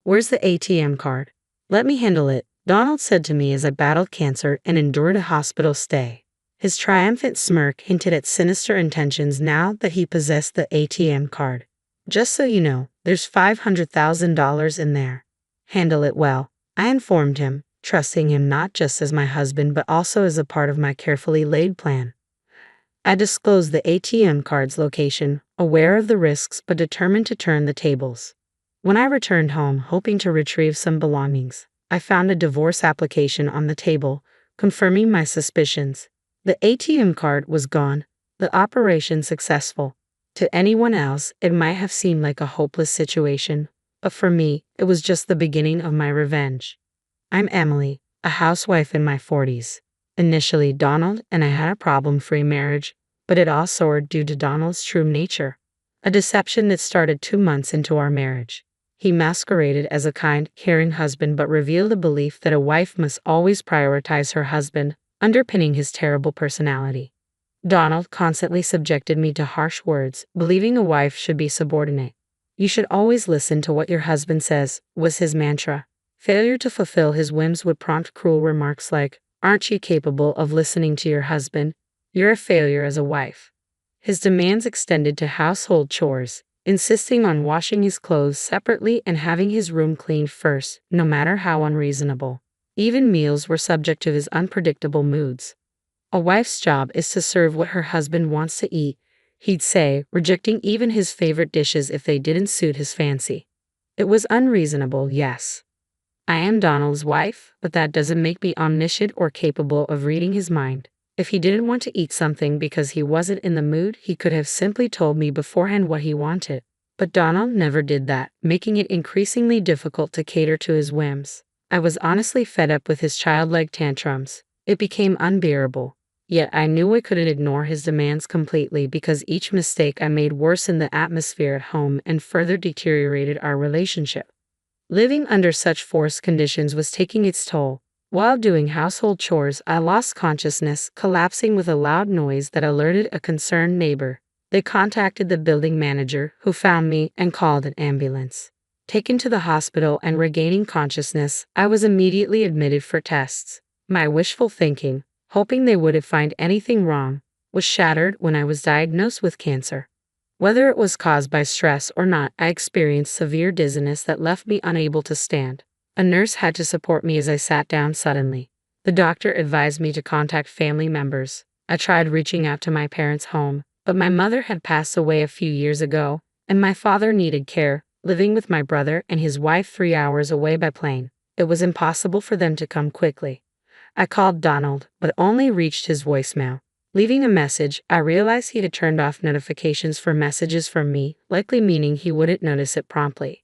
Where's the ATM card? Let me handle it, Donald said to me as I battled cancer and endured a hospital stay. His triumphant smirk hinted at sinister intentions now that he possessed the ATM card. Just so you know, there's $500,000 in there. Handle it well, I informed him, trusting him not just as my husband but also as a part of my carefully laid plan. I disclosed the ATM card's location, aware of the risks but determined to turn the tables. When I returned home hoping to retrieve some belongings, I found a divorce application on the table, confirming my suspicions. The ATM card was gone, the operation successful. To anyone else, it might have seemed like a hopeless situation, but for me, it was just the beginning of my revenge. I'm Emily, a housewife in my 40s. Initially, Donald and I had a problem-free marriage, but it all soared due to Donald's true nature. A deception that started 2 months into our marriage. He masqueraded as a kind, caring husband but revealed a belief that a wife must always prioritize her husband, underpinning his terrible personality. Donald constantly subjected me to harsh words, believing a wife should be subordinate. You should always listen to what your husband says, was his mantra. Failure to fulfill his whims would prompt cruel remarks like, aren't you capable of listening to your husband? You're a failure as a wife. His demands extended to household chores, insisting on washing his clothes separately and having his room cleaned first, no matter how unreasonable. Even meals were subject to his unpredictable moods. A wife's job is to serve what her husband wants to eat, he'd say, rejecting even his favorite dishes if they didn't suit his fancy. It was unreasonable, yes. I am Donald's wife, but that doesn't make me omniscient or capable of reading his mind. If he didn't want to eat something because he wasn't in the mood, he could have simply told me beforehand what he wanted. But Donald never did that, making it increasingly difficult to cater to his whims. I was honestly fed up with his childlike tantrums. It became unbearable. Yet I knew I couldn't ignore his demands completely because each mistake I made worsened the atmosphere at home and further deteriorated our relationship. Living under such forced conditions was taking its toll. While doing household chores, I lost consciousness, collapsing with a loud noise that alerted a concerned neighbor. They contacted the building manager, who found me and called an ambulance. Taken to the hospital and regaining consciousness, I was immediately admitted for tests. My wishful thinking, hoping they wouldn't find anything wrong, was shattered when I was diagnosed with cancer. Whether it was caused by stress or not, I experienced severe dizziness that left me unable to stand. A nurse had to support me as I sat down suddenly. The doctor advised me to contact family members. I tried reaching out to my parents' home, but my mother had passed away a few years ago, and my father needed care, living with my brother and his wife 3 hours away by plane. It was impossible for them to come quickly. I called Donald, but only reached his voicemail. Leaving a message, I realized he had turned off notifications for messages from me, likely meaning he wouldn't notice it promptly.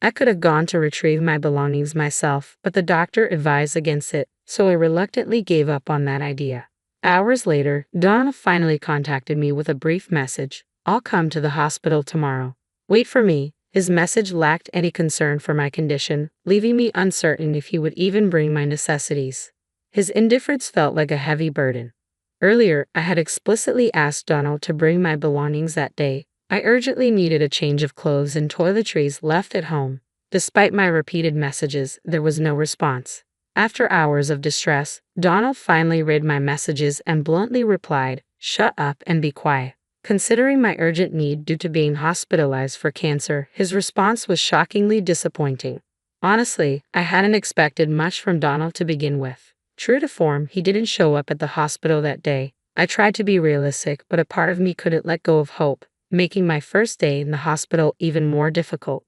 I could have gone to retrieve my belongings myself, but the doctor advised against it, so I reluctantly gave up on that idea. Hours later, Donald finally contacted me with a brief message. I'll come to the hospital tomorrow. Wait for me. His message lacked any concern for my condition, leaving me uncertain if he would even bring my necessities. His indifference felt like a heavy burden. Earlier, I had explicitly asked Donald to bring my belongings that day. I urgently needed a change of clothes and toiletries left at home. Despite my repeated messages, there was no response. After hours of distress, Donald finally read my messages and bluntly replied, "Shut up and be quiet." Considering my urgent need due to being hospitalized for cancer, his response was shockingly disappointing. Honestly, I hadn't expected much from Donald to begin with. True to form, he didn't show up at the hospital that day. I tried to be realistic, but a part of me couldn't let go of hope, making my first day in the hospital even more difficult.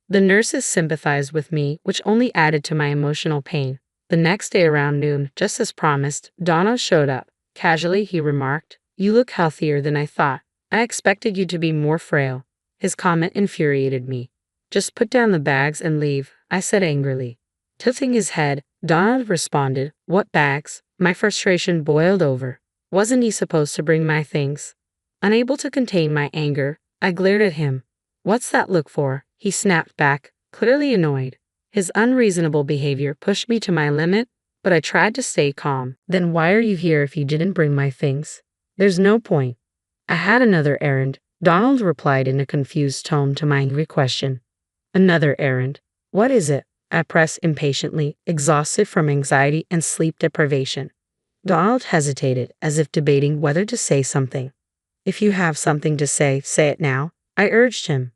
The nurses sympathized with me, which only added to my emotional pain. The next day around noon, just as promised, Donald showed up. Casually, he remarked, "You look healthier than I thought. I expected you to be more frail." His comment infuriated me. "Just put down the bags and leave," I said angrily. Tilting his head, Donald responded, "What bags?" My frustration boiled over. Wasn't he supposed to bring my things? Unable to contain my anger, I glared at him. "What's that look for?" he snapped back, clearly annoyed. His unreasonable behavior pushed me to my limit, but I tried to stay calm. "Then why are you here if you didn't bring my things?" "There's no point." "I had another errand," Donald replied in a confused tone to my angry question. "Another errand? What is it? I pressed impatiently, exhausted from anxiety and sleep deprivation. Donald hesitated, as if debating whether to say something. If you have something to say it now, I urged him.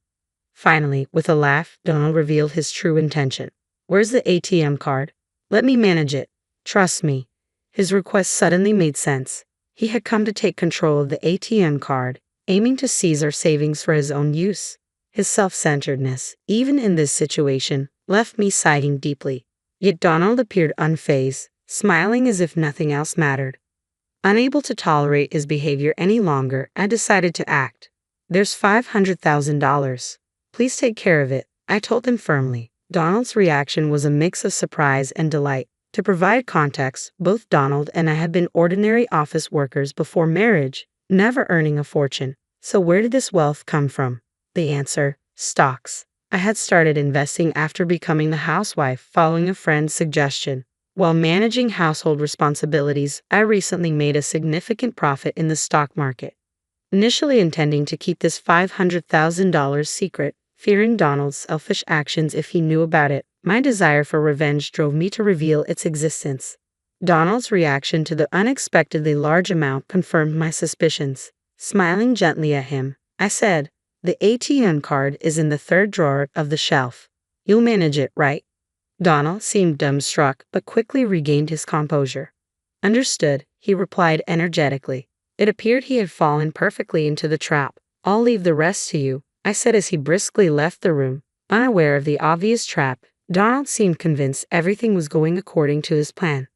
Finally, with a laugh, Donald revealed his true intention. Where's the ATM card? Let me manage it. Trust me. His request suddenly made sense. He had come to take control of the ATM card, aiming to seize our savings for his own use. His self-centeredness, even in this situation, left me sighing deeply. Yet Donald appeared unfazed, smiling as if nothing else mattered. Unable to tolerate his behavior any longer, I decided to act. There's $500,000. Please take care of it, I told him firmly. Donald's reaction was a mix of surprise and delight. To provide context, both Donald and I had been ordinary office workers before marriage, never earning a fortune. So where did this wealth come from? The answer: stocks. I had started investing after becoming the housewife following a friend's suggestion. While managing household responsibilities, I recently made a significant profit in the stock market. Initially intending to keep this $500,000 secret, fearing Donald's selfish actions if he knew about it, my desire for revenge drove me to reveal its existence. Donald's reaction to the unexpectedly large amount confirmed my suspicions. Smiling gently at him, I said, "The ATM card is in the third drawer of the shelf. You'll manage it, right?" Donald seemed dumbstruck but quickly regained his composure. "Understood," he replied energetically. It appeared he had fallen perfectly into the trap. "I'll leave the rest to you," I said as he briskly left the room. Unaware of the obvious trap, Donald seemed convinced everything was going according to his plan.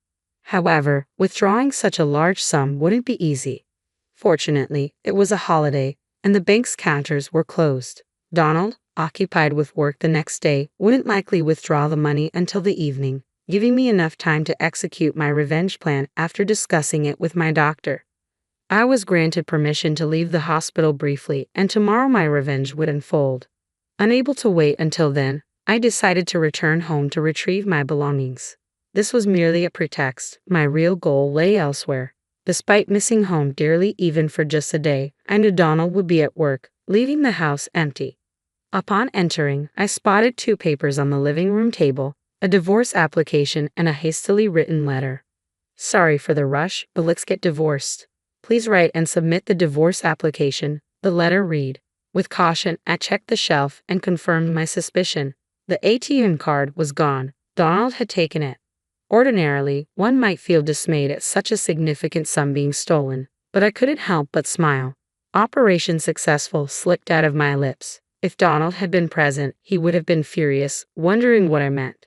However, withdrawing such a large sum wouldn't be easy. Fortunately, it was a holiday, and the bank's counters were closed. Donald, occupied with work the next day, wouldn't likely withdraw the money until the evening, giving me enough time to execute my revenge plan after discussing it with my doctor. I was granted permission to leave the hospital briefly, and tomorrow my revenge would unfold. Unable to wait until then, I decided to return home to retrieve my belongings. This was merely a pretext. My real goal lay elsewhere. Despite missing home dearly even for just a day, I knew Donald would be at work, leaving the house empty. Upon entering, I spotted two papers on the living room table, a divorce application and a hastily written letter. "Sorry for the rush, but let's get divorced. Please write and submit the divorce application," the letter read. With caution, I checked the shelf and confirmed my suspicion. The ATM card was gone. Donald had taken it. Ordinarily, one might feel dismayed at such a significant sum being stolen, but I couldn't help but smile. "Operation successful" slipped out of my lips. If Donald had been present, he would have been furious, wondering what I meant.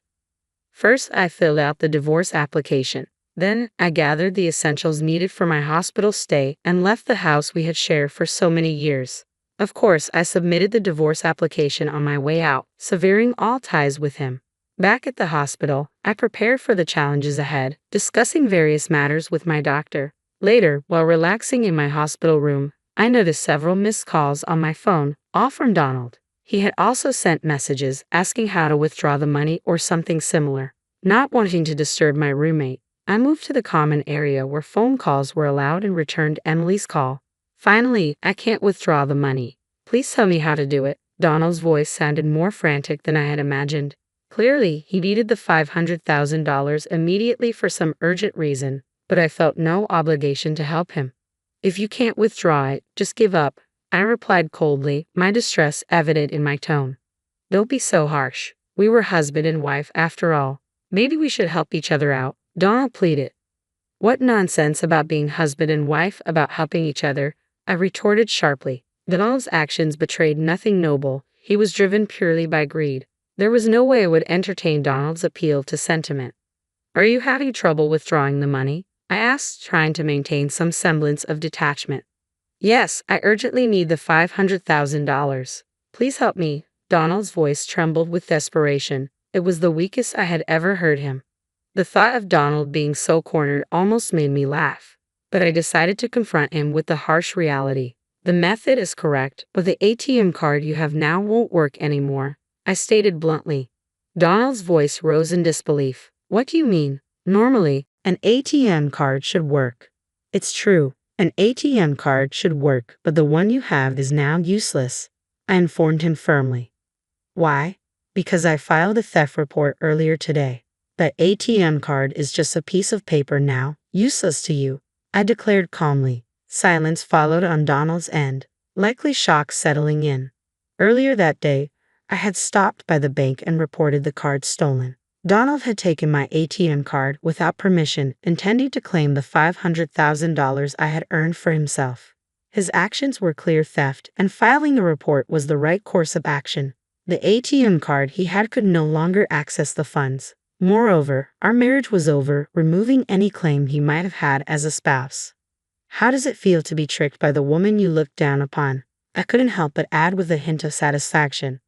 First, I filled out the divorce application. Then, I gathered the essentials needed for my hospital stay and left the house we had shared for so many years. Of course, I submitted the divorce application on my way out, severing all ties with him. Back at the hospital, I prepared for the challenges ahead, discussing various matters with my doctor. Later, while relaxing in my hospital room, I noticed several missed calls on my phone, all from Donald. He had also sent messages asking how to withdraw the money or something similar. Not wanting to disturb my roommate, I moved to the common area where phone calls were allowed and returned Emily's call. "Finally, I can't withdraw the money. Please tell me how to do it." Donald's voice sounded more frantic than I had imagined. Clearly, he needed the $500,000 immediately for some urgent reason, but I felt no obligation to help him. "If you can't withdraw it, just give up," I replied coldly, my distress evident in my tone. "Don't be so harsh. We were husband and wife after all. Maybe we should help each other out," Donald pleaded. "What nonsense about being husband and wife about helping each other," I retorted sharply. Donald's actions betrayed nothing noble. He was driven purely by greed. There was no way I would entertain Donald's appeal to sentiment. "Are you having trouble withdrawing the money?" I asked, trying to maintain some semblance of detachment. "Yes, I urgently need the $500,000. Please help me." Donald's voice trembled with desperation. It was the weakest I had ever heard him. The thought of Donald being so cornered almost made me laugh, but I decided to confront him with the harsh reality. "The method is correct, but the ATM card you have now won't work anymore," I stated bluntly. Donald's voice rose in disbelief. "What do you mean? Normally, an ATM card should work." "It's true, an ATM card should work, but the one you have is now useless," I informed him firmly. "Why?" Because I filed a theft report earlier today. That ATM card is just a piece of paper now, useless to you, I declared calmly. Silence followed on Donald's end, likely shock settling in. Earlier that day, I had stopped by the bank and reported the card stolen. Donald had taken my ATM card without permission, intending to claim the $500,000 I had earned for himself. His actions were clear theft, and filing a report was the right course of action. The ATM card he had could no longer access the funds. Moreover, our marriage was over, removing any claim he might have had as a spouse. How does it feel to be tricked by the woman you looked down upon? I couldn't help but add with a hint of satisfaction.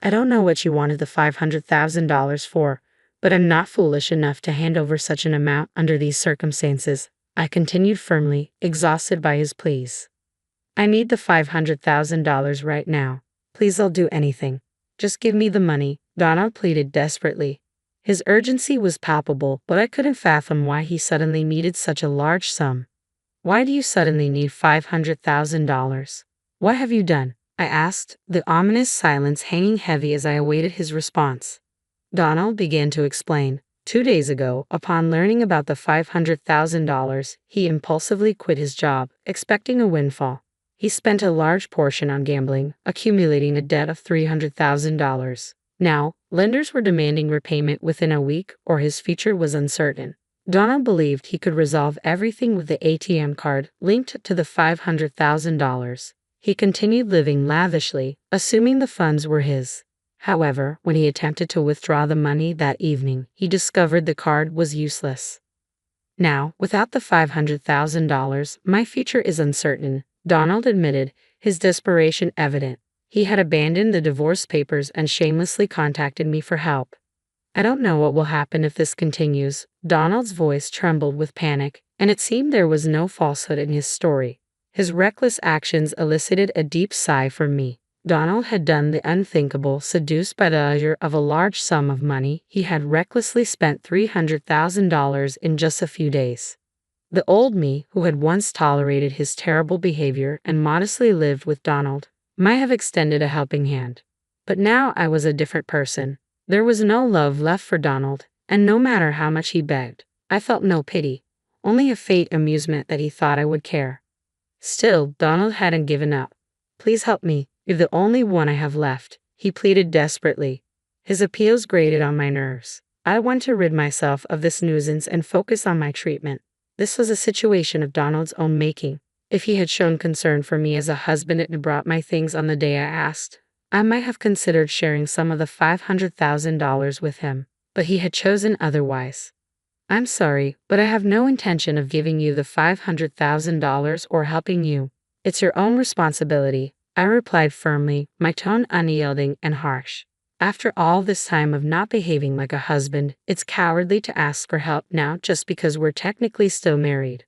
I don't know what you wanted the $500,000 for, but I'm not foolish enough to hand over such an amount under these circumstances, I continued firmly, exhausted by his pleas. I need the $500,000 right now. Please, I'll do anything. Just give me the money, Donald pleaded desperately. His urgency was palpable, but I couldn't fathom why he suddenly needed such a large sum. Why do you suddenly need $500,000? What have you done? I asked, the ominous silence hanging heavy as I awaited his response. Donald began to explain. 2 days ago, upon learning about the $500,000, he impulsively quit his job, expecting a windfall. He spent a large portion on gambling, accumulating a debt of $300,000. Now, lenders were demanding repayment within a week, or his future was uncertain. Donald believed he could resolve everything with the ATM card linked to the $500,000. He continued living lavishly, assuming the funds were his. However, when he attempted to withdraw the money that evening, he discovered the card was useless. Now, without the $500,000, my future is uncertain, Donald admitted, his desperation evident. He had abandoned the divorce papers and shamelessly contacted me for help. I don't know what will happen if this continues. Donald's voice trembled with panic, and it seemed there was no falsehood in his story. His reckless actions elicited a deep sigh from me. Donald had done the unthinkable. Seduced by the allure of a large sum of money, he had recklessly spent $300,000 in just a few days. The old me, who had once tolerated his terrible behavior and modestly lived with Donald, might have extended a helping hand. But now I was a different person. There was no love left for Donald, and no matter how much he begged, I felt no pity, only a faint amusement that he thought I would care. Still, Donald hadn't given up. Please help me, you're the only one I have left, he pleaded desperately. His appeals grated on my nerves. I want to rid myself of this nuisance and focus on my treatment. This was a situation of Donald's own making. If he had shown concern for me as a husband and brought my things on the day I asked, I might have considered sharing some of the $500,000 with him, but he had chosen otherwise. I'm sorry, but I have no intention of giving you the $500,000 or helping you. It's your own responsibility, I replied firmly, my tone unyielding and harsh. After all this time of not behaving like a husband, it's cowardly to ask for help now just because we're technically still married.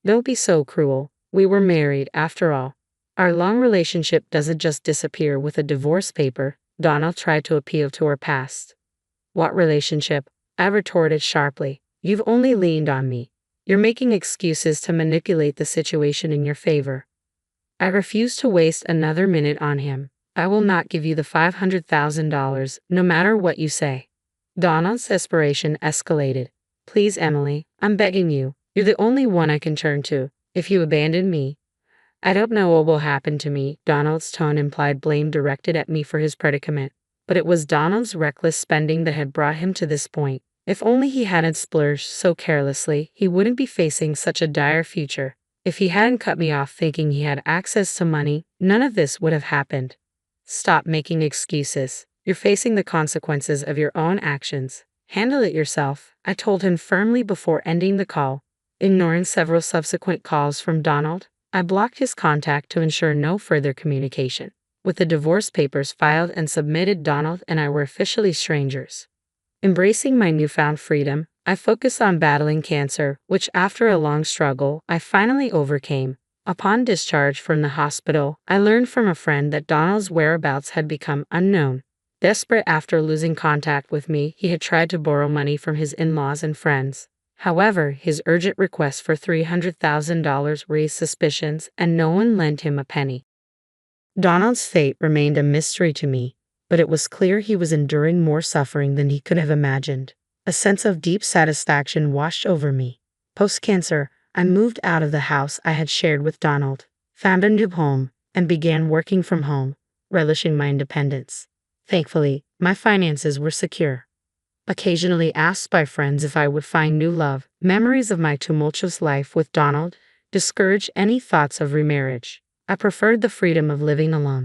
Don't be so cruel. We were married, after all. Our long relationship doesn't just disappear with a divorce paper. Donald tried to appeal to her past. What relationship? I retorted sharply. You've only leaned on me. You're making excuses to manipulate the situation in your favor. I refuse to waste another minute on him. I will not give you the $500,000, no matter what you say. Donald's desperation escalated. Please, Emily, I'm begging you. You're the only one I can turn to. If you abandon me, I don't know what will happen to me. Donald's tone implied blame directed at me for his predicament. But it was Donald's reckless spending that had brought him to this point. If only he hadn't splurged so carelessly, he wouldn't be facing such a dire future. If he hadn't cut me off thinking he had access to money, none of this would have happened. Stop making excuses. You're facing the consequences of your own actions. Handle it yourself, I told him firmly before ending the call. Ignoring several subsequent calls from Donald, I blocked his contact to ensure no further communication. With the divorce papers filed and submitted, Donald and I were officially strangers. Embracing my newfound freedom, I focused on battling cancer, which after a long struggle, I finally overcame. Upon discharge from the hospital, I learned from a friend that Donald's whereabouts had become unknown. Desperate after losing contact with me, he had tried to borrow money from his in-laws and friends. However, his urgent request for $300,000 raised suspicions, and no one lent him a penny. Donald's fate remained a mystery to me, but it was clear he was enduring more suffering than he could have imagined. A sense of deep satisfaction washed over me. Post-cancer, I moved out of the house I had shared with Donald, found a new home, and began working from home, relishing my independence. Thankfully, my finances were secure. Occasionally asked by friends if I would find new love, memories of my tumultuous life with Donald discouraged any thoughts of remarriage. I preferred the freedom of living alone.